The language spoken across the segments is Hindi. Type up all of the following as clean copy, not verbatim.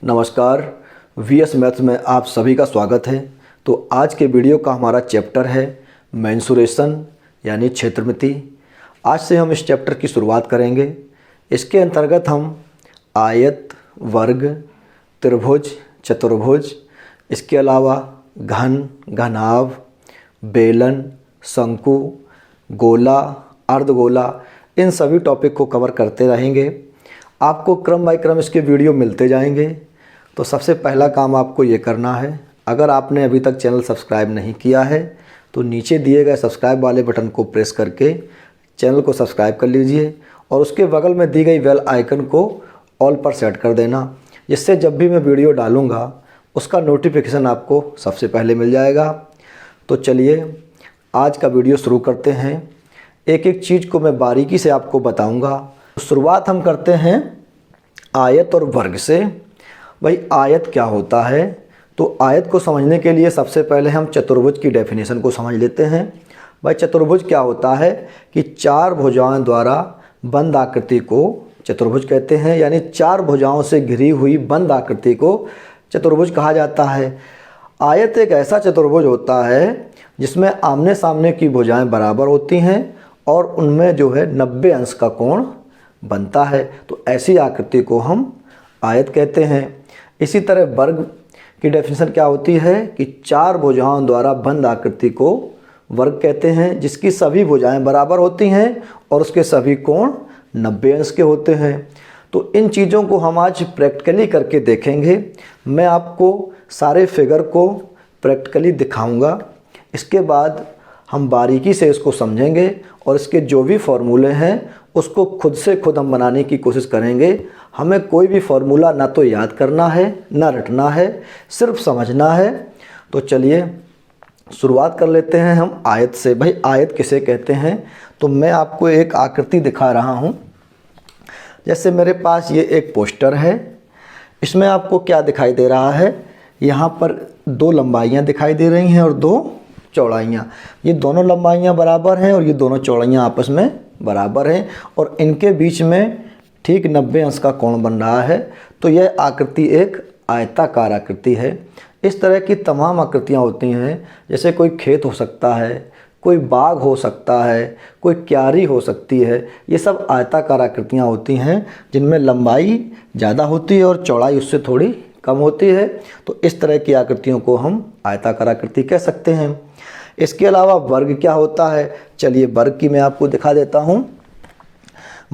नमस्कार, वीएस मैथ्स में आप सभी का स्वागत है। तो आज के वीडियो का हमारा चैप्टर है मेंसुरेशन यानी क्षेत्रमिति। आज से हम इस चैप्टर की शुरुआत करेंगे। इसके अंतर्गत हम आयत, वर्ग, त्रिभुज, चतुर्भुज, इसके अलावा घन, घनाभ, बेलन, शंकु, गोला, अर्धगोला, इन सभी टॉपिक को कवर करते रहेंगे। आपको क्रम बाय क्रम इसके वीडियो मिलते जाएंगे। तो सबसे पहला काम आपको ये करना है, अगर आपने अभी तक चैनल सब्सक्राइब नहीं किया है तो नीचे दिए गए सब्सक्राइब वाले बटन को प्रेस करके चैनल को सब्सक्राइब कर लीजिए और उसके बगल में दी गई बेल आइकन को ऑल पर सेट कर देना, जिससे जब भी मैं वीडियो डालूँगा उसका नोटिफिकेशन आपको सबसे पहले मिल जाएगा। तो चलिए आज का वीडियो शुरू करते हैं। एक एक चीज़ को मैं बारीकी से आपको बताऊँगा। शुरुआत हम करते हैं आयत और वर्ग से। भाई आयत क्या होता है? तो आयत को समझने के लिए सबसे पहले हम चतुर्भुज की डेफिनेशन को समझ लेते हैं। भाई चतुर्भुज क्या होता है कि चार भुजाओं द्वारा बंद आकृति को चतुर्भुज कहते हैं, यानी चार भुजाओं से घिरी हुई बंद आकृति को चतुर्भुज कहा जाता है। आयत एक ऐसा चतुर्भुज होता है जिसमें आमने सामने की भुजाएं बराबर होती हैं और उनमें जो है 90 अंश का कोण बनता है। तो ऐसी आकृति को हम आयत कहते हैं। इसी तरह वर्ग की डेफिनेशन क्या होती है कि चार भुजाओं द्वारा बंद आकृति को वर्ग कहते हैं, जिसकी सभी भुजाएं बराबर होती हैं और उसके सभी कोण 90 अंश के होते हैं। तो इन चीज़ों को हम आज प्रैक्टिकली करके देखेंगे। मैं आपको सारे फिगर को प्रैक्टिकली दिखाऊंगा। इसके बाद हम बारीकी से इसको समझेंगे और इसके जो भी फॉर्मूले हैं उसको खुद से खुद हम बनाने की कोशिश करेंगे। हमें कोई भी फॉर्मूला ना तो याद करना है ना रटना है, सिर्फ समझना है। तो चलिए शुरुआत कर लेते हैं हम आयत से। भाई आयत किसे कहते हैं? तो मैं आपको एक आकृति दिखा रहा हूँ। जैसे मेरे पास ये एक पोस्टर है, इसमें आपको क्या दिखाई दे रहा है? यहाँ पर दो लंबाइयाँ दिखाई दे रही हैं और दो चौड़ाइयाँ। ये दोनों लंबाइयाँ बराबर हैं और ये दोनों चौड़ाइयाँ आपस में बराबर हैं और इनके बीच में ठीक 90 अंश का कोण बन रहा है। तो यह आकृति एक आयताकार आकृति है। इस तरह की तमाम आकृतियाँ होती हैं, जैसे कोई खेत हो सकता है, कोई बाग हो सकता है, कोई क्यारी हो सकती है। ये सब आयताकार आकृतियाँ होती हैं जिनमें लंबाई ज़्यादा होती है और चौड़ाई उससे थोड़ी कम होती है। तो इस तरह की आकृतियों को हम आयताकार आकृति कह सकते हैं। इसके अलावा वर्ग क्या होता है? चलिए वर्ग की मैं आपको दिखा देता हूँ।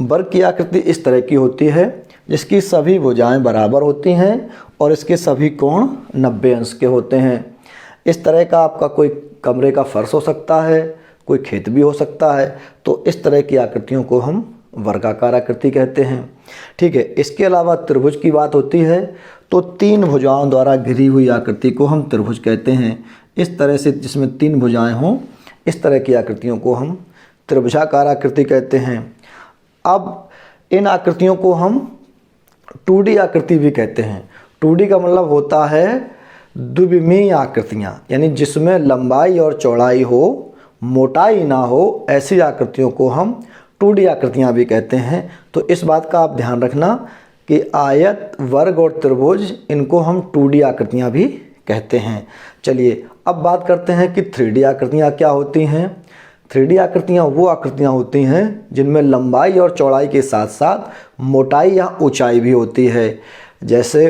वर्ग की आकृति इस तरह की होती है जिसकी सभी भुजाएं बराबर होती हैं और इसके सभी कोण 90 अंश के होते हैं। इस तरह का आपका कोई कमरे का फर्श हो सकता है, कोई खेत भी हो सकता है। तो इस तरह की आकृतियों को हम वर्गाकार आकृति कहते हैं। ठीक है। इसके अलावा त्रिभुज की बात होती है तो तीन भुजाओं द्वारा घिरी हुई आकृति को हम त्रिभुज कहते हैं। इस तरह से जिसमें तीन भुजाएं हों, इस तरह की आकृतियों को हम त्रिभुजाकार आकृति कहते हैं। अब इन आकृतियों को हम 2D आकृति भी कहते हैं। 2D का मतलब होता है द्विविमीय आकृतियाँ, यानी जिसमें लंबाई और चौड़ाई हो, मोटाई ना हो, ऐसी आकृतियों को हम 2D आकृतियाँ भी कहते हैं। तो इस बात का आप ध्यान रखना कि आयत, वर्ग और त्रिभुज, इनको हम 2D आकृतियाँ भी कहते हैं। चलिए अब बात करते हैं कि 3D आकृतियाँ क्या होती हैं। 3D आकृतियाँ वो आकृतियाँ होती हैं जिनमें लंबाई और चौड़ाई के साथ साथ मोटाई या ऊंचाई भी होती है। जैसे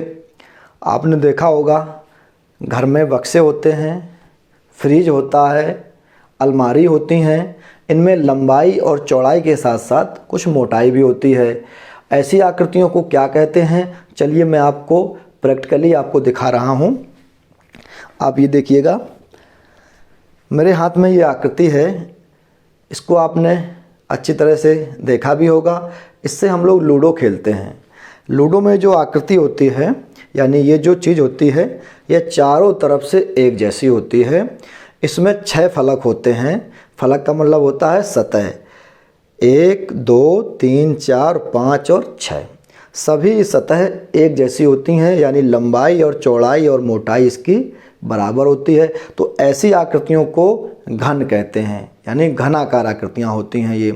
आपने देखा होगा घर में बक्से होते हैं, फ्रिज होता है, अलमारी होती हैं। इनमें लंबाई और चौड़ाई के साथ साथ कुछ मोटाई भी होती है। ऐसी आकृतियों को क्या कहते हैं? चलिए मैं आपको प्रैक्टिकली आपको दिखा रहा हूँ। आप ये देखिएगा, मेरे हाथ में ये आकृति है। इसको आपने अच्छी तरह से देखा भी होगा। इससे हम लोग लूडो खेलते हैं। लूडो में जो आकृति होती है, यानी ये जो चीज़ होती है, यह चारों तरफ से एक जैसी होती है। इसमें 6 फलक होते हैं। फलक का मतलब होता है सतह। 1, 2, 3, 4, 5 और 6 सभी सतह एक जैसी होती हैं, यानी लंबाई और चौड़ाई और मोटाई इसकी बराबर होती है। तो ऐसी आकृतियों को घन कहते हैं, यानी घनाकार आकृतियाँ होती हैं ये।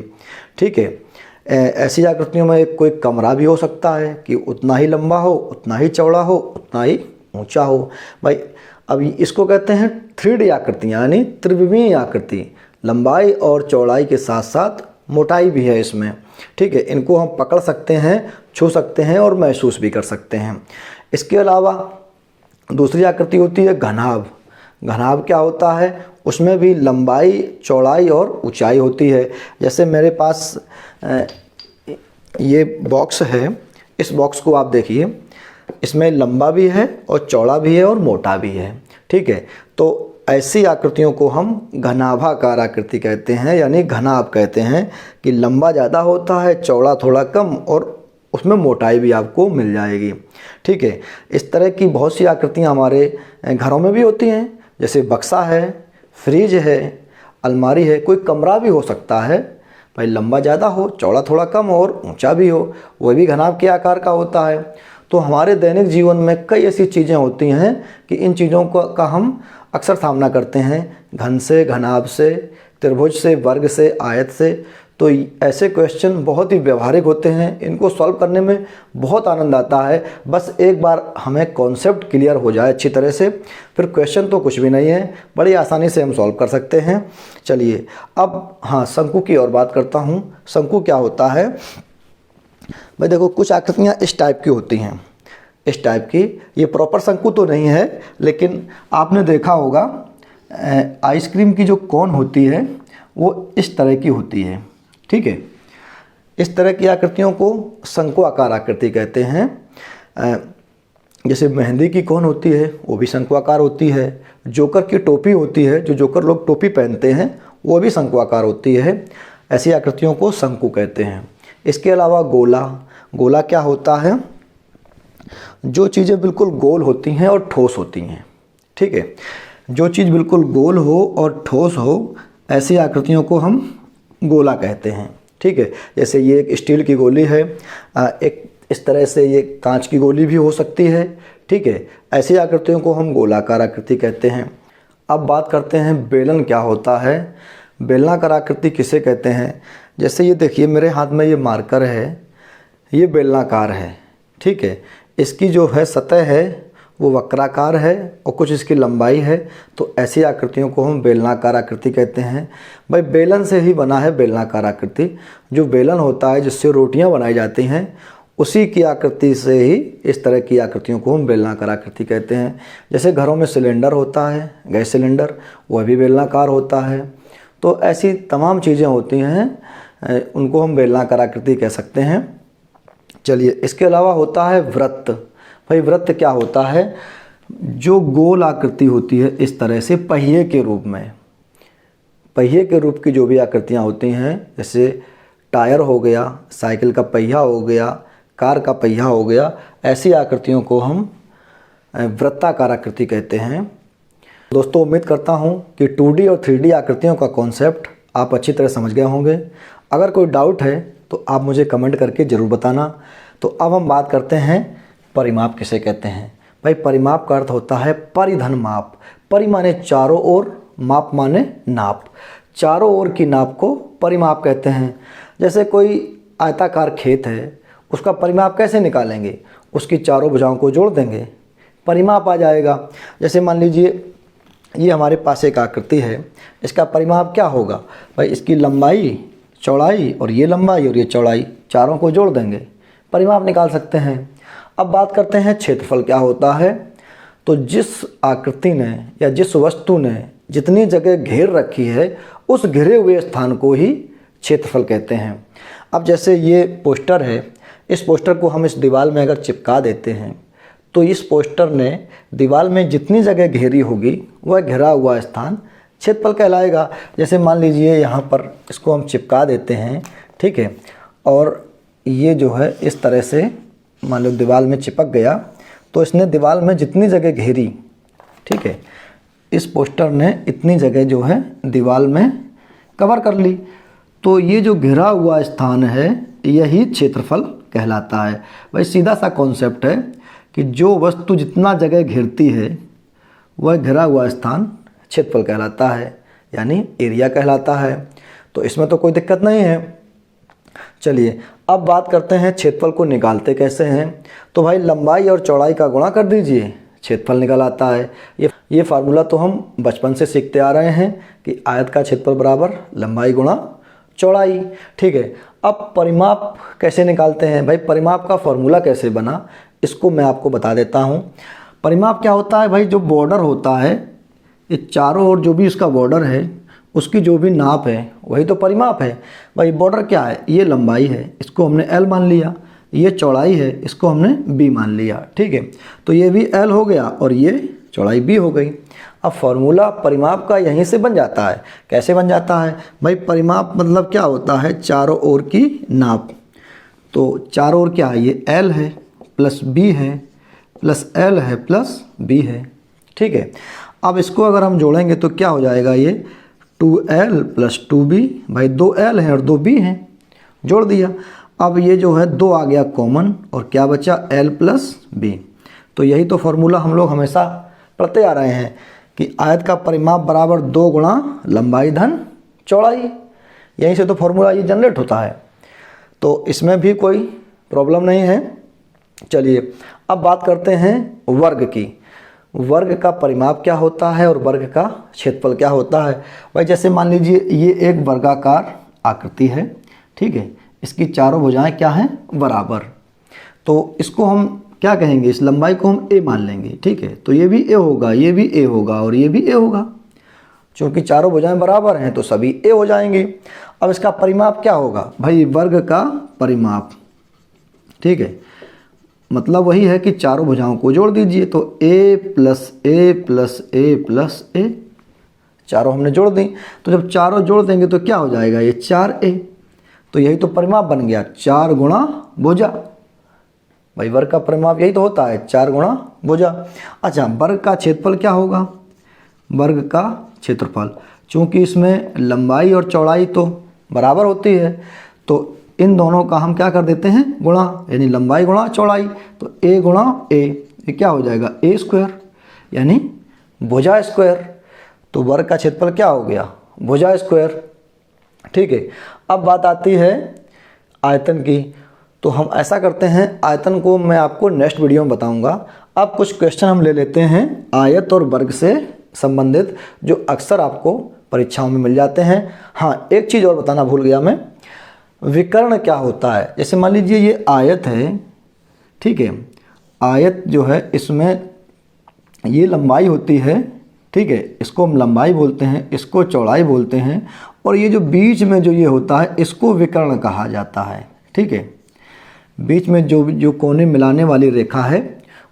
ठीक है। ऐसी आकृतियों में कोई कमरा भी हो सकता है कि उतना ही लंबा हो, उतना ही चौड़ा हो, उतना ही ऊंचा हो। भाई अब इसको कहते हैं 3D आकृति यानी त्रिविमीय आकृति। लंबाई और चौड़ाई के साथ साथ मोटाई भी है इसमें, ठीक है। इनको हम पकड़ सकते हैं, छू सकते हैं और महसूस भी कर सकते हैं। इसके अलावा दूसरी आकृति होती है घनाभ। घनाभ क्या होता है? उसमें भी लंबाई, चौड़ाई और ऊंचाई होती है। जैसे मेरे पास ये बॉक्स है, इस बॉक्स को आप देखिए, इसमें लंबा भी है और चौड़ा भी है और मोटा भी है, ठीक है। तो ऐसी आकृतियों को हम घनाभाकार आकृति कहते हैं, यानी घनाभ कहते हैं कि लंबा ज़्यादा होता है, चौड़ा थोड़ा कम और उसमें मोटाई भी आपको मिल जाएगी, ठीक है। इस तरह की बहुत सी आकृतियाँ हमारे घरों में भी होती हैं, जैसे बक्सा है, फ्रिज है, अलमारी है, कोई कमरा भी हो सकता है। भाई लंबा ज़्यादा हो, चौड़ा थोड़ा कम और ऊंचा भी हो, वह भी घनाभ के आकार का होता है। तो हमारे दैनिक जीवन में कई ऐसी चीज़ें होती हैं कि इन चीज़ों का हम अक्सर सामना करते हैं, घन से, घनाभ से, त्रिभुज से, वर्ग से, आयत से। तो ऐसे क्वेश्चन बहुत ही व्यवहारिक होते हैं, इनको सॉल्व करने में बहुत आनंद आता है। बस एक बार हमें कॉन्सेप्ट क्लियर हो जाए अच्छी तरह से, फिर क्वेश्चन तो कुछ भी नहीं है, बड़ी आसानी से हम सॉल्व कर सकते हैं। चलिए अब हाँ, शंकु की और बात करता हूँ। शंकु क्या होता है? भाई देखो, कुछ आकृतियाँ इस टाइप की होती हैं, इस टाइप की। ये प्रॉपर शंकु तो नहीं है, लेकिन आपने देखा होगा आइसक्रीम की जो कोन होती है वो इस तरह की होती है, ठीक है। इस तरह की आकृतियों को शंकु आकार आकृति कहते हैं। जैसे मेहंदी की कोन होती है वो भी शंकु आकार होती है। जोकर की टोपी होती है, जो जोकर लोग टोपी पहनते हैं, वो भी शंकु आकार होती है। ऐसी आकृतियों को शंकु कहते हैं। इसके अलावा गोला। गोला क्या होता है? जो चीज़ें बिल्कुल गोल होती हैं और ठोस होती हैं, ठीक है। जो चीज़ बिल्कुल गोल हो और ठोस हो, ऐसी आकृतियों को हम गोला कहते हैं, ठीक है। जैसे ये एक स्टील की गोली है, एक इस तरह से ये कांच की गोली भी हो सकती है, ठीक है। ऐसी आकृतियों को हम गोलाकार आकृति कहते हैं। अब बात करते हैं बेलन क्या होता है। बेलनाकार आकृति किसे कहते हैं? जैसे ये देखिए, मेरे हाथ में ये मार्कर है, ये बेलनाकार है, ठीक है। इसकी जो है सतह है वो वक्राकार है और कुछ इसकी लंबाई है, तो ऐसी आकृतियों को हम बेलनाकार आकृति कहते हैं। भाई बेलन से ही बना है बेलनाकार आकृति। जो बेलन होता है जिससे रोटियां बनाई जाती हैं, उसी की आकृति से ही इस तरह की आकृतियों को हम बेलनाकार आकृति कहते हैं। जैसे घरों में सिलेंडर होता है, गैस सिलेंडर, वह भी बेलनाकार होता है। तो ऐसी तमाम चीज़ें होती हैं, उनको हम बेलनाकार आकृति कह सकते हैं। चलिए, इसके अलावा होता है वृत्त। भाई वृत्त क्या होता है? जो गोल आकृति होती है इस तरह से पहिए के रूप में, पहिए के रूप की जो भी आकृतियाँ होती हैं, जैसे टायर हो गया, साइकिल का पहिया हो गया, कार का पहिया हो गया, ऐसी आकृतियों को हम वृत्ताकार आकृति कहते हैं। दोस्तों, उम्मीद करता हूँ कि 2D और 3D आकृतियों का कॉन्सेप्ट आप अच्छी तरह समझ गए होंगे। अगर कोई डाउट है तो आप मुझे कमेंट करके ज़रूर बताना। तो अब हम बात करते हैं परिमाप किसे कहते हैं। भाई परिमाप का अर्थ होता है परिधन माप। परि माने चारों ओर, माप माने नाप। चारों ओर की नाप को परिमाप कहते हैं। जैसे कोई आयताकार खेत है, उसका परिमाप कैसे निकालेंगे? उसकी चारों भुजाओं को जोड़ देंगे, परिमाप आ जाएगा। जैसे मान लीजिए ये हमारे पास एक आकृति है, इसका परिमाप क्या होगा? भाई इसकी लंबाई, चौड़ाई और ये लंबाई और ये चौड़ाई, चारों को जोड़ देंगे, परिमाप निकाल सकते हैं। अब बात करते हैं क्षेत्रफल क्या होता है। तो जिस आकृति ने या जिस वस्तु ने जितनी जगह घेर रखी है, उस घिरे हुए स्थान को ही क्षेत्रफल कहते हैं। अब जैसे ये पोस्टर है, इस पोस्टर को हम इस दीवार में अगर चिपका देते हैं, तो इस पोस्टर ने दीवार में जितनी जगह घेरी होगी, वह घिरा हुआ स्थान क्षेत्रफल कहलाएगा। जैसे मान लीजिए यहाँ पर इसको हम चिपका देते हैं, ठीक है, और ये जो है इस तरह से मान लो दीवार में चिपक गया, तो इसने दीवार में जितनी जगह घेरी, ठीक है, इस पोस्टर ने इतनी जगह जो है दीवार में कवर कर ली। तो ये जो घिरा हुआ स्थान है, यही क्षेत्रफल कहलाता है। भाई सीधा सा कॉन्सेप्ट है कि जो वस्तु जितना जगह घेरती है, वह घिरा हुआ स्थान क्षेत्रफल कहलाता है, यानी एरिया कहलाता है। तो इसमें तो कोई दिक्कत नहीं है। चलिए अब बात करते हैं क्षेत्रफल को निकालते कैसे हैं। तो भाई लंबाई और चौड़ाई का गुणा कर दीजिए, क्षेत्रफल निकल आता है। ये फार्मूला तो हम बचपन से सीखते आ रहे हैं कि आयत का क्षेत्रफल बराबर लंबाई गुणा चौड़ाई। ठीक है, अब परिमाप कैसे निकालते हैं भाई, परिमाप का फार्मूला कैसे बना इसको मैं आपको बता देता हूँ। परिमाप क्या होता है भाई, जो बॉर्डर होता है, ये चारों ओर जो भी इसका बॉर्डर है उसकी जो भी नाप है वही तो परिमाप है। भाई बॉर्डर क्या है, ये लंबाई है, इसको हमने L मान लिया, ये चौड़ाई है, इसको हमने B मान लिया। ठीक है, तो ये भी L हो गया और ये चौड़ाई B हो गई। अब फार्मूला परिमाप का यहीं से बन जाता है। कैसे बन जाता है भाई, परिमाप मतलब क्या होता है, चारों ओर की नाप। तो चारों ओर क्या है, ये L है प्लस B है प्लस L है प्लस B है। ठीक है, अब इसको अगर हम जोड़ेंगे तो क्या हो जाएगा, ये 2L प्लस 2B, भाई 2L है और 2B है, जोड़ दिया। अब ये जो है 2 आ गया कॉमन और क्या बचा L प्लस B। तो यही तो फार्मूला हम लोग हमेशा पढ़ते आ रहे हैं कि आयत का परिमाप बराबर 2 गुणा लंबाई धन चौड़ाई। यहीं से तो फार्मूला ये जनरेट होता है, तो इसमें भी कोई प्रॉब्लम नहीं है। चलिए अब बात करते हैं वर्ग की। वर्ग का परिमाप क्या होता है और वर्ग का क्षेत्रफल क्या होता है। भाई जैसे मान लीजिए ये एक वर्गाकार आकृति है, ठीक है, इसकी चारों भुजाएं क्या हैं, बराबर। तो इसको हम क्या कहेंगे, इस लंबाई को हम A मान लेंगे। ठीक है, तो ये भी A होगा, ये भी A होगा और ये भी A होगा। चूँकि चारों भुजाएं बराबर हैं तो सभी A हो जाएंगे। अब इसका परिमाप क्या होगा भाई, वर्ग का परिमाप। ठीक है, मतलब वही है कि चारों भुजाओं को जोड़ दीजिए, तो A plus A plus A plus A, चारों हमने जोड़ दी। तो जब चारों जोड़ देंगे तो क्या हो जाएगा, ये 4A। तो यही तो परिमाप बन गया, 4 गुणा भुजा। भाई वर्ग का परिमाप यही तो होता है, 4 गुणा भुजा। अच्छा, वर्ग का क्षेत्रफल क्या होगा, वर्ग का क्षेत्रफल, चूँकि इसमें लंबाई और चौड़ाई तो बराबर होती है तो इन दोनों का हम क्या कर देते हैं, गुणा, यानी लंबाई गुणा चौड़ाई। तो A गुणा A, ये क्या हो जाएगा, A स्क्वायर, यानी भुजा स्क्वायर। तो वर्ग का क्षेत्रफल क्या हो गया, भुजा स्क्वायर। ठीक है, अब बात आती है आयतन की। तो हम ऐसा करते हैं, आयतन को मैं आपको नेक्स्ट वीडियो में बताऊंगा। अब कुछ क्वेश्चन हम ले लेते हैं आयत और वर्ग से संबंधित, जो अक्सर आपको परीक्षाओं में मिल जाते हैं। हाँ, एक चीज़ और बताना भूल गया मैं, विकर्ण क्या होता है। जैसे मान लीजिए ये आयत है, ठीक है, आयत जो है इसमें ये लंबाई होती है, ठीक है, इसको हम लंबाई बोलते हैं, इसको चौड़ाई बोलते हैं, और ये जो बीच में जो ये होता है इसको विकर्ण कहा जाता है। ठीक है, बीच में जो कोने मिलाने वाली रेखा है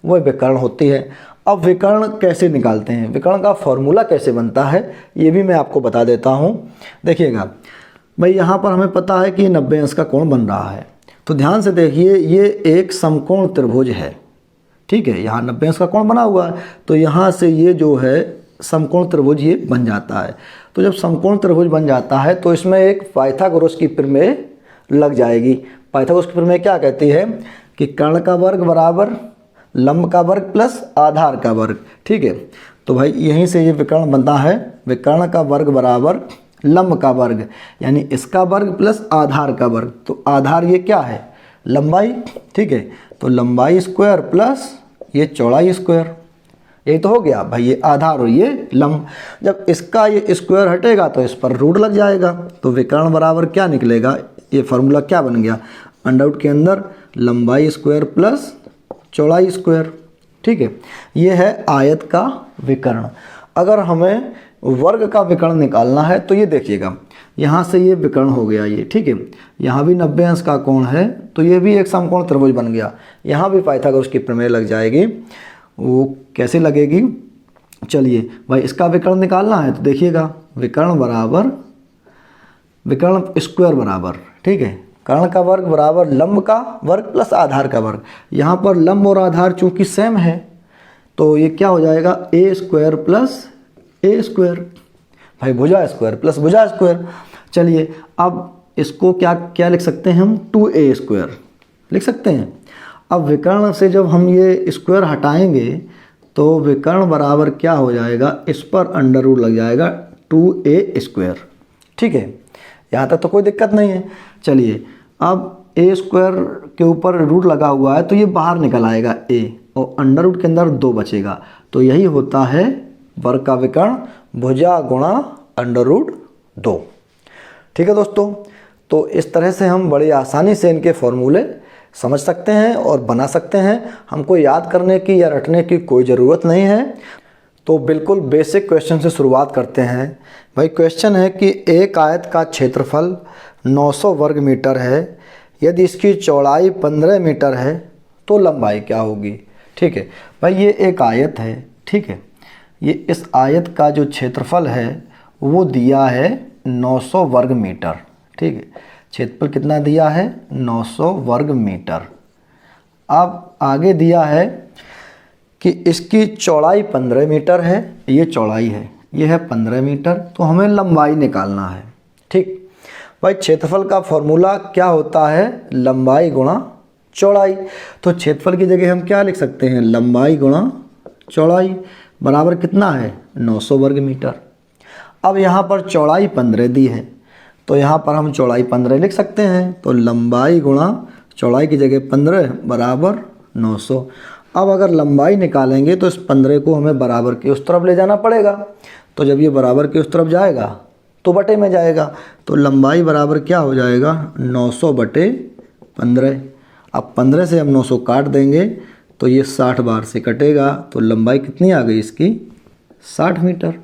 वह विकर्ण होती है। अब विकर्ण कैसे निकालते हैं, विकर्ण का फॉर्मूला कैसे बनता है, ये भी मैं आपको बता देता हूँ। देखिएगा भाई, यहाँ पर हमें पता है कि 90 अंश का कोण बन रहा है। तो ध्यान से देखिए, ये एक समकोण त्रिभुज है। ठीक है, यहाँ 90 अंश का कोण बना हुआ है, तो यहाँ से ये जो है समकोण त्रिभुज ये बन जाता है। तो जब समकोण त्रिभुज बन जाता है तो इसमें एक पाइथागोरस की प्रमेय लग जाएगी। पाइथागोरस की प्रमेय क्या कहती है कि कर्ण का वर्ग बराबर लंब का वर्ग प्लस आधार का वर्ग। ठीक है, तो भाई यहीं से ये विकर्ण बनता है, विकर्ण का वर्ग बराबर लंब का वर्ग, यानी इसका वर्ग प्लस आधार का वर्ग। तो आधार ये क्या है, लंबाई। ठीक है, तो लंबाई स्क्वायर प्लस ये चौड़ाई स्क्वायर, यही तो हो गया भाई, ये आधार और ये लंब। जब इसका ये स्क्वायर हटेगा तो इस पर रूट लग जाएगा, तो विकर्ण बराबर क्या निकलेगा, ये फार्मूला क्या बन गया, अंडरवुड के अंदर लंबाई स्क्वायर प्लस चौड़ाई स्क्वायर। ठीक है, ये है आयत का विकर्ण। अगर हमें वर्ग का विकर्ण निकालना है तो ये देखिएगा, यहाँ से ये विकर्ण हो गया ये। ठीक है, यहाँ भी 90 अंश का कोण है, तो ये भी एक समकोण त्रिभुज बन गया। यहाँ भी पाइथागोरस की प्रमेय लग जाएगी। वो कैसे लगेगी, चलिए भाई इसका विकर्ण निकालना है तो देखिएगा, विकर्ण बराबर विकर्ण स्क्वायर बराबर, ठीक है, कर्ण का वर्ग बराबर लंब का वर्ग प्लस आधार का वर्ग। यहाँ पर लंब और आधार चूंकि सेम है तो ये क्या हो जाएगा, ए स्क्वायर प्लस ए स्क्वायर, भाई भुजा स्क्वायर प्लस भुजा स्क्वायर। चलिए अब इसको क्या क्या लिख सकते हैं हम, 2a स्क्वायर लिख सकते हैं। अब विकर्ण से जब हम ये स्क्वायर हटाएंगे तो विकर्ण बराबर क्या हो जाएगा, इस पर अंडर रूट लग जाएगा 2a स्क्वायर। ठीक है, यहाँ तक तो कोई दिक्कत नहीं है। चलिए अब ए स्क्वायर के ऊपर रूट लगा हुआ है तो ये बाहर निकल आएगा ए, और अंडर रूट के अंदर 2 बचेगा। तो यही होता है वर्ग का विकर्ण, भुजा गुणा अंडर रूट 2। ठीक है दोस्तों, तो इस तरह से हम बड़ी आसानी से इनके फॉर्मूले समझ सकते हैं और बना सकते हैं। हमको याद करने की या रटने की कोई ज़रूरत नहीं है। तो बिल्कुल बेसिक क्वेश्चन से शुरुआत करते हैं। भाई क्वेश्चन है कि एक आयत का क्षेत्रफल 900 वर्ग मीटर है, यदि इसकी चौड़ाई 15 मीटर है तो लंबाई क्या होगी। ठीक है भाई, ये एक आयत है। ठीक है, ये इस आयत का जो क्षेत्रफल है वो दिया है 900 वर्ग मीटर। ठीक है, क्षेत्रफल कितना दिया है, 900 वर्ग मीटर। अब आगे दिया है कि इसकी चौड़ाई 15 मीटर है, ये चौड़ाई है, ये है 15 मीटर, तो हमें लंबाई निकालना है। ठीक भाई, क्षेत्रफल का फॉर्मूला क्या होता है, लंबाई गुणा चौड़ाई। तो क्षेत्रफल की जगह हम क्या लिख सकते हैं, लंबाई गुणा चौड़ाई बराबर कितना है, 900 वर्ग मीटर। अब यहाँ पर चौड़ाई 15 दी है तो यहाँ पर हम चौड़ाई 15 लिख सकते हैं। तो लंबाई गुणा चौड़ाई की जगह 15 बराबर 900। अब अगर लंबाई निकालेंगे तो इस 15 को हमें बराबर के उस तरफ ले जाना पड़ेगा। तो जब ये बराबर के उस तरफ जाएगा तो बटे में जाएगा, तो लंबाई बराबर क्या हो जाएगा, 900 बटे 15। अब 15 से हम 900 काट देंगे तो ये 60 बार से कटेगा, तो लंबाई कितनी आ गई इसकी, 60 मीटर।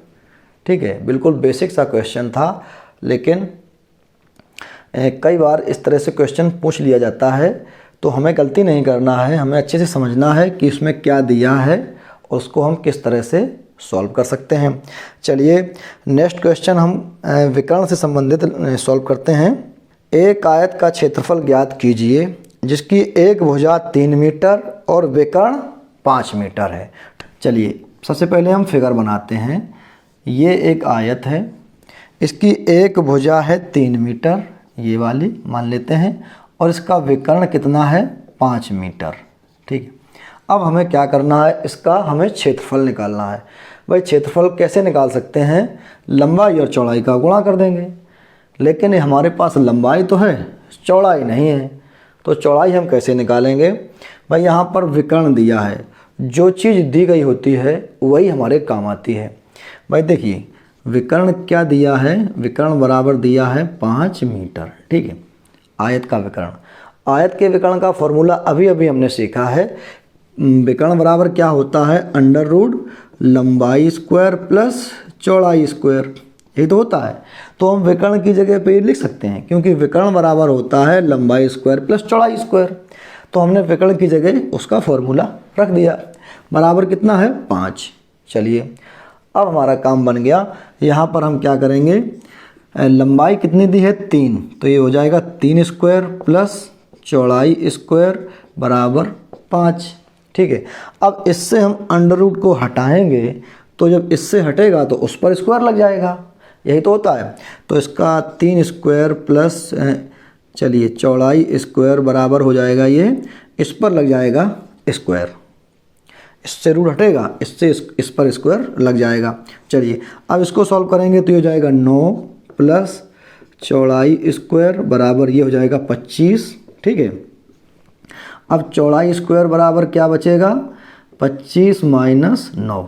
ठीक है, बिल्कुल बेसिक सा क्वेश्चन था, लेकिन कई बार इस तरह से क्वेश्चन पूछ लिया जाता है तो हमें गलती नहीं करना है, हमें अच्छे से समझना है कि इसमें क्या दिया है और उसको हम किस तरह से सॉल्व कर सकते हैं। चलिए नेक्स्ट क्वेश्चन हम विकर्ण से संबंधित सॉल्व करते हैं। एक आयत का क्षेत्रफल ज्ञात कीजिए जिसकी एक भुजा 3 मीटर और विकर्ण 5 मीटर है। चलिए सबसे पहले हम फिगर बनाते हैं। ये एक आयत है, इसकी एक भुजा है 3 मीटर, ये वाली मान लेते हैं, और इसका विकर्ण कितना है, 5 मीटर। ठीक है, अब हमें क्या करना है, इसका हमें क्षेत्रफल निकालना है। भाई क्षेत्रफल कैसे निकाल सकते हैं, लंबाई और चौड़ाई का गुणा कर देंगे, लेकिन हमारे पास लंबाई तो है, चौड़ाई नहीं है, तो चौड़ाई हम कैसे निकालेंगे। भाई यहाँ पर विकर्ण दिया है, जो चीज़ दी गई होती है वही हमारे काम आती है। भाई देखिए विकर्ण क्या दिया है, विकर्ण बराबर दिया है 5 मीटर। ठीक है, आयत का विकर्ण, आयत के विकर्ण का फॉर्मूला अभी अभी हमने सीखा है। विकर्ण बराबर क्या होता है, अंडर रूट लंबाई स्क्वायर प्लस चौड़ाई स्क्वायर, यही तो होता है। तो हम विकर्ण की जगह पे लिख सकते हैं, क्योंकि विकर्ण बराबर होता है लंबाई स्क्वायर प्लस चौड़ाई स्क्वायर। तो हमने विकर्ण की जगह उसका फॉर्मूला रख दिया, बराबर कितना है, 5। चलिए अब हमारा काम बन गया। यहाँ पर हम क्या करेंगे, लंबाई कितनी दी है, 3, तो ये हो जाएगा 3 स्क्वायर प्लस चौड़ाई स्क्वायर बराबर 5। ठीक है, अब इससे हम अंडर रूट को हटाएंगे, तो जब इससे हटेगा तो उस पर स्क्वायर लग जाएगा, यही तो होता है। तो इसका 3 स्क्वायर प्लस चलिए चौड़ाई स्क्वायर बराबर हो जाएगा, ये इस पर लग जाएगा स्क्वायर, इससे रूट हटेगा, इससे इस पर स्क्वायर लग जाएगा। चलिए अब इसको सॉल्व करेंगे तो ये हो जाएगा 9 प्लस चौड़ाई स्क्वायर बराबर ये हो जाएगा 25। ठीक है, अब चौड़ाई स्क्वायर बराबर क्या बचेगा, 25 माइनस 9।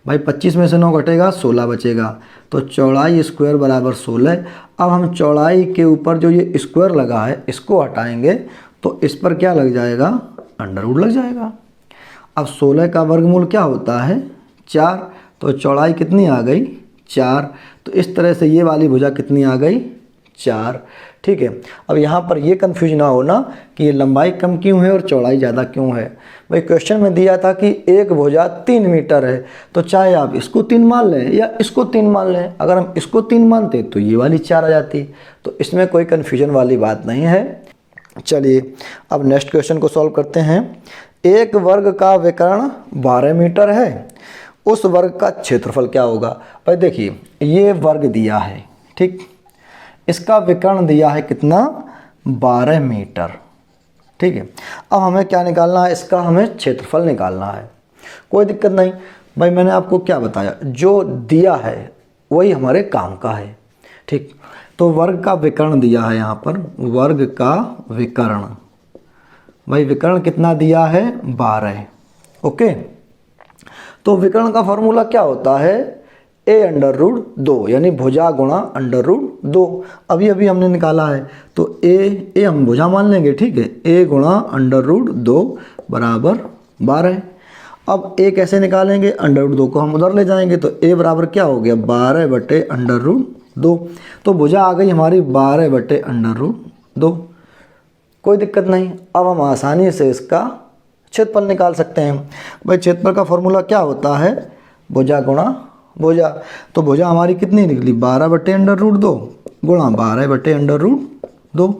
भाई 25 में से 9 घटेगा, 16 बचेगा, तो चौड़ाई स्क्वायर बराबर 16। अब हम चौड़ाई के ऊपर जो ये स्क्वायर लगा है इसको हटाएंगे तो इस पर क्या लग जाएगा, अंडर रूट लग जाएगा। अब 16 का वर्गमूल क्या होता है, 4, तो चौड़ाई कितनी आ गई, 4। तो इस तरह से ये वाली भुजा कितनी आ गई, 4। ठीक है, अब यहाँ पर ये कन्फ्यूज ना होना कि ये लंबाई कम क्यों है और चौड़ाई ज़्यादा क्यों है। भाई क्वेश्चन में दिया था कि एक भुजा 3 मीटर है, तो चाहे आप इसको 3 मान लें या इसको 3 मान लें, अगर हम इसको 3 मानते तो ये वाली 4 आ जाती, तो इसमें कोई कन्फ्यूजन वाली बात नहीं है। चलिए अब नेक्स्ट क्वेश्चन को सॉल्व करते हैं। एक वर्ग का विकर्ण 12 मीटर है, उस वर्ग का क्षेत्रफल क्या होगा। भाई देखिए ये वर्ग दिया है, ठीक, इसका विकर्ण दिया है कितना, 12 मीटर। ठीक है, अब हमें क्या निकालना है, इसका हमें क्षेत्रफल निकालना है। कोई दिक्कत नहीं भाई, मैंने आपको क्या बताया, जो दिया है वही हमारे काम का है। ठीक, तो तो वर्ग का विकर्ण दिया है यहाँ पर, वर्ग का विकर्ण। भाई विकर्ण कितना दिया है? 12। ओके, तो विकर्ण का फॉर्मूला क्या होता है? a√2 यानी भुजा गुणा √2। अभी अभी हमने निकाला है, तो a हम भुजा मान लेंगे, ठीक है। a गुणा √2 बराबर 12। अब a कैसे निकालेंगे? √2 को हम उधर ले जाएंगे, तो a बराबर क्या हो गया? 12/√2। तो भुजा आ गई हमारी 12/√2। कोई दिक्कत नहीं। अब हम आसानी से इसका क्षेत्रफल निकाल सकते हैं। भाई क्षेत्रफल का फॉर्मूला क्या होता है? भुजा गुणा भुजा। तो भुजा हमारी कितनी निकली? 12/√2 गुणा 12/√2।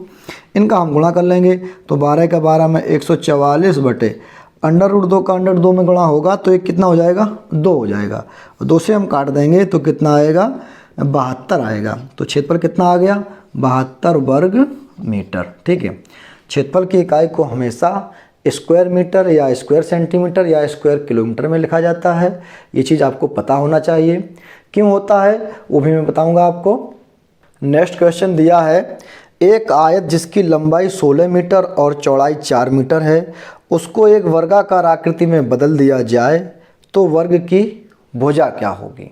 इनका हम गुणा कर लेंगे, तो 12 का 12 में 144/√2 का √2 में गुणा होगा, तो एक कितना हो जाएगा? 2 हो जाएगा। 2 से हम काट देंगे तो कितना आएगा? 72 आएगा। तो क्षेत्रफल कितना आ गया? 72 वर्ग मीटर। ठीक है, क्षेत्रफल की इकाई को हमेशा स्क्वायर मीटर या स्क्वायर सेंटीमीटर या स्क्वायर किलोमीटर में लिखा जाता है। ये चीज़ आपको पता होना चाहिए। क्यों होता है वो भी मैं बताऊंगा आपको। नेक्स्ट क्वेश्चन दिया है, एक आयत जिसकी लंबाई 16 मीटर और चौड़ाई 4 मीटर है, उसको एक वर्गाकार आकृति में बदल दिया जाए तो वर्ग की भुजा क्या होगी?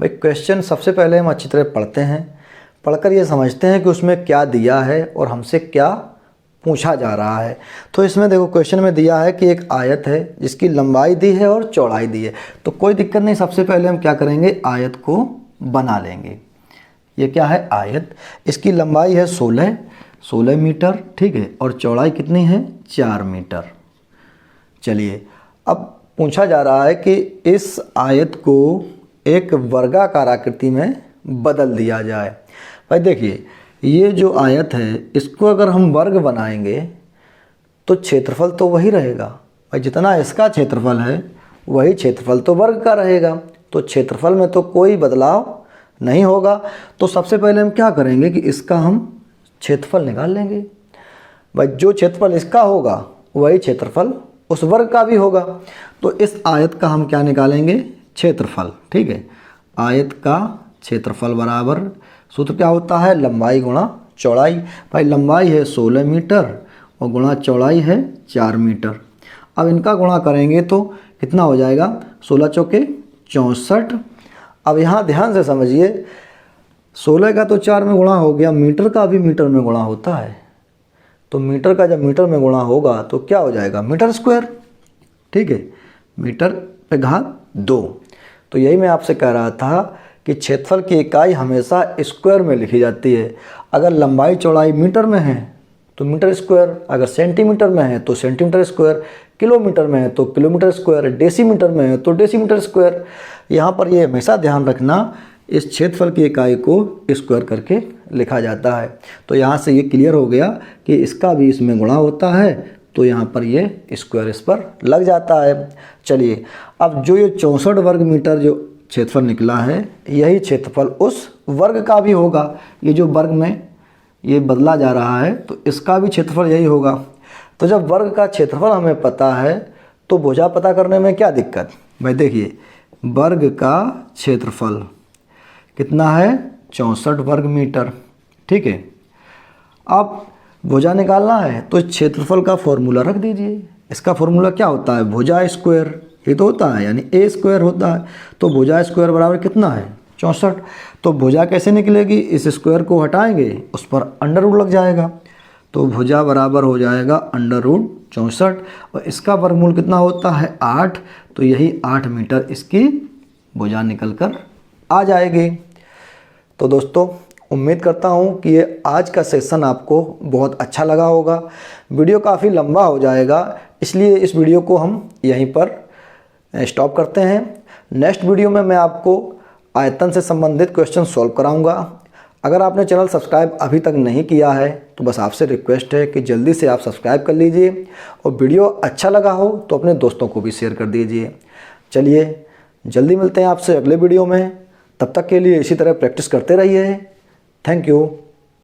भाई क्वेश्चन सबसे पहले हम अच्छी तरह पढ़ते हैं, पढ़कर ये समझते हैं कि उसमें क्या दिया है और हमसे क्या पूछा जा रहा है। तो इसमें देखो क्वेश्चन में दिया है कि एक आयत है जिसकी लंबाई दी है और चौड़ाई दी है। तो कोई दिक्कत नहीं, सबसे पहले हम क्या करेंगे? आयत को बना लेंगे। ये क्या है? आयत। इसकी लंबाई है 16 मीटर, ठीक है, और चौड़ाई कितनी है? 4 मीटर। चलिए, अब पूछा जा रहा है कि इस आयत को एक वर्गाकार आकृति में बदल दिया जाए। भाई देखिए, ये जो आयत है इसको अगर हम वर्ग बनाएंगे तो क्षेत्रफल तो वही रहेगा। भाई जितना इसका क्षेत्रफल है वही क्षेत्रफल तो वर्ग का रहेगा, तो क्षेत्रफल में तो कोई बदलाव नहीं होगा। तो सबसे पहले हम क्या करेंगे कि इसका हम क्षेत्रफल निकाल लेंगे। भाई जो क्षेत्रफल इसका होगा वही क्षेत्रफल उस वर्ग का भी होगा। तो इस आयत का हम क्या निकालेंगे? क्षेत्रफल। ठीक है, आयत का क्षेत्रफल बराबर सूत्र क्या होता है? लंबाई गुणा चौड़ाई। भाई लंबाई है 16 मीटर और गुणा चौड़ाई है 4 मीटर। अब इनका गुणा करेंगे तो कितना हो जाएगा? 16 चौके 64। अब यहाँ ध्यान से समझिए, 16 का तो 4 में गुणा हो गया, मीटर का भी मीटर में गुणा होता है। तो मीटर का जब मीटर में गुणा होगा तो क्या हो जाएगा? Metre square. ठीक है, मीटर पे घात 2। तो यही मैं आपसे कह रहा था कि क्षेत्रफल की इकाई हमेशा स्क्वायर में लिखी जाती है। अगर लंबाई चौड़ाई मीटर में है तो मीटर स्क्वायर, अगर सेंटीमीटर में है तो सेंटीमीटर स्क्वायर, किलोमीटर में है तो किलोमीटर स्क्वायर, डेसीमीटर में है तो डेसीमीटर स्क्वायर। यहाँ पर ये हमेशा ध्यान रखना, इस क्षेत्रफल की इकाई को स्क्वायर करके लिखा जाता है। तो यहाँ से ये क्लियर हो गया कि इसका भी इसमें गुणा होता है, तो यहाँ पर ये स्क्वायर इस पर लग जाता है। चलिए, अब जो ये 64 वर्ग मीटर जो क्षेत्रफल निकला है, यही क्षेत्रफल उस वर्ग का भी होगा। ये जो वर्ग में ये बदला जा रहा है तो इसका भी क्षेत्रफल यही होगा। तो जब वर्ग का क्षेत्रफल हमें पता है तो भुजा पता करने में क्या दिक्कत? भाई देखिए, वर्ग का क्षेत्रफल कितना है? 64 वर्ग मीटर। ठीक है, अब भुजा निकालना है तो क्षेत्रफल का फॉर्मूला रख दीजिए। इसका फॉर्मूला क्या होता है? भुजा स्क्वायर। ये तो होता है, यानी ए स्क्वायर होता है। तो भुजा स्क्वायर बराबर कितना है? 64। तो भुजा कैसे निकलेगी? इस स्क्वायर को हटाएंगे, उस पर अंडर रूट लग जाएगा, तो भुजा बराबर हो जाएगा √64। और इसका वर्गमूल कितना होता है? 8। तो यही 8 मीटर इसकी भुजा निकल कर आ जाएगी। तो दोस्तों, उम्मीद करता हूँ कि ये आज का सेशन आपको बहुत अच्छा लगा होगा। वीडियो काफ़ी लंबा हो जाएगा, इसलिए इस वीडियो को हम यहीं पर स्टॉप करते हैं। नेक्स्ट वीडियो में मैं आपको आयतन से संबंधित क्वेश्चन सॉल्व कराऊंगा। अगर आपने चैनल सब्सक्राइब अभी तक नहीं किया है तो बस आपसे रिक्वेस्ट है कि जल्दी से आप सब्सक्राइब कर लीजिए, और वीडियो अच्छा लगा हो तो अपने दोस्तों को भी शेयर कर दीजिए। चलिए, जल्दी मिलते हैं आपसे अगले वीडियो में। तब तक के लिए इसी तरह प्रैक्टिस करते रहिए। Thank you.